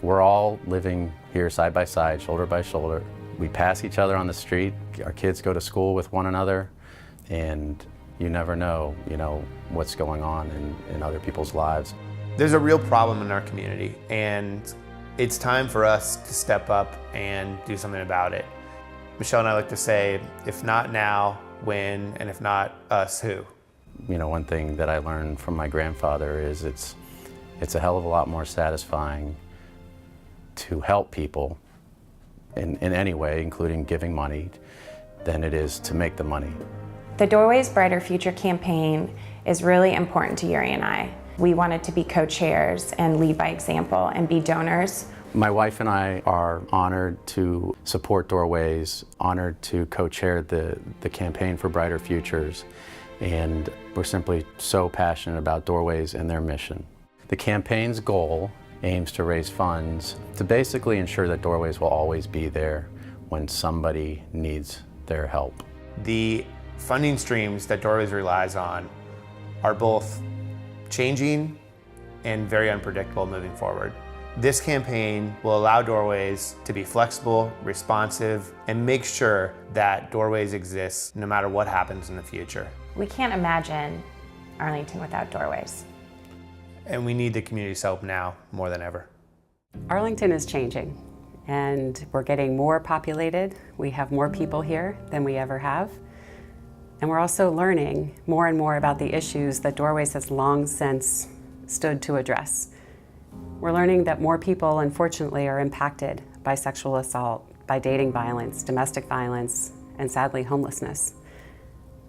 We're all living here side by side, shoulder by shoulder. We pass each other on the street. Our kids go to school with one another, and you never know, what's going on in other people's lives. There's a real problem in our community, and it's time for us to step up and do something about it. Michelle and I like to say, if not now, when, and if not us, who? One thing that I learned from my grandfather is it's a hell of a lot more satisfying to help people in any way, including giving money, than it is to make the money. The Doorways Brighter Future campaign is really important to Yuri and I. We wanted to be co-chairs and lead by example and be donors. My wife and I are honored to support Doorways, honored to co-chair the campaign for Brighter Futures, and we're simply so passionate about Doorways and their mission. The campaign's goal aims to raise funds to basically ensure that Doorways will always be there when somebody needs their help. The funding streams that Doorways relies on are both changing and very unpredictable moving forward. This campaign will allow Doorways to be flexible, responsive, and make sure that Doorways exists no matter what happens in the future. We can't imagine Arlington without Doorways. And we need the community's help now more than ever. Arlington is changing, and we're getting more populated. We have more people here than we ever have. And we're also learning more and more about the issues that Doorways has long since stood to address. We're learning that more people, unfortunately, are impacted by sexual assault, by dating violence, domestic violence, and sadly, homelessness.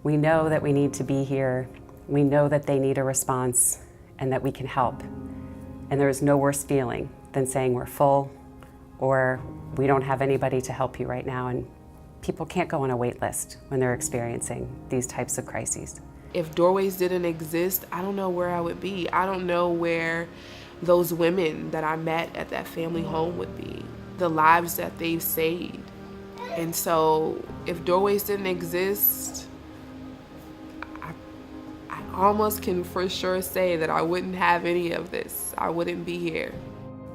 We know that we need to be here. We know that they need a response and that we can help. And there is no worse feeling than saying we're full or we don't have anybody to help you right now. And people can't go on a wait list when they're experiencing these types of crises. If Doorways didn't exist, I don't know where I would be. I don't know where those women that I met at that family home would be, the lives that they've saved. And so if Doorways didn't exist, I almost can for sure say that I wouldn't have any of this. I wouldn't be here.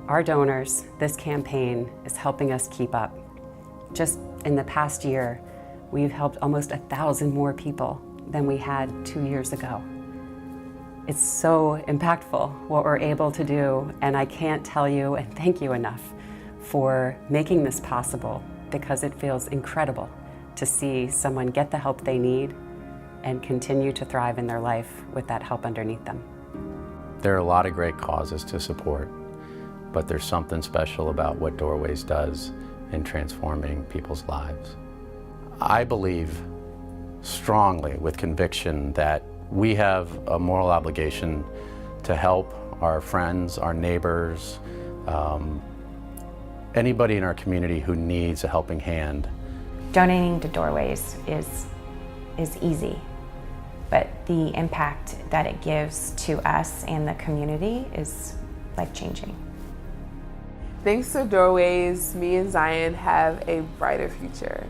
Our donors, this campaign is helping us keep up. Just in the past year, we've helped almost 1,000 more people than we had 2 years ago. It's so impactful what we're able to do, and I can't tell you and thank you enough for making this possible, because it feels incredible to see someone get the help they need and continue to thrive in their life with that help underneath them. There are a lot of great causes to support, but there's something special about what Doorways does in transforming people's lives. I believe strongly, with conviction, that we have a moral obligation to help our friends, our neighbors, anybody in our community who needs a helping hand. Donating to Doorways is easy, but the impact that it gives to us and the community is life-changing. Thanks to Doorways, me and Zion have a brighter future.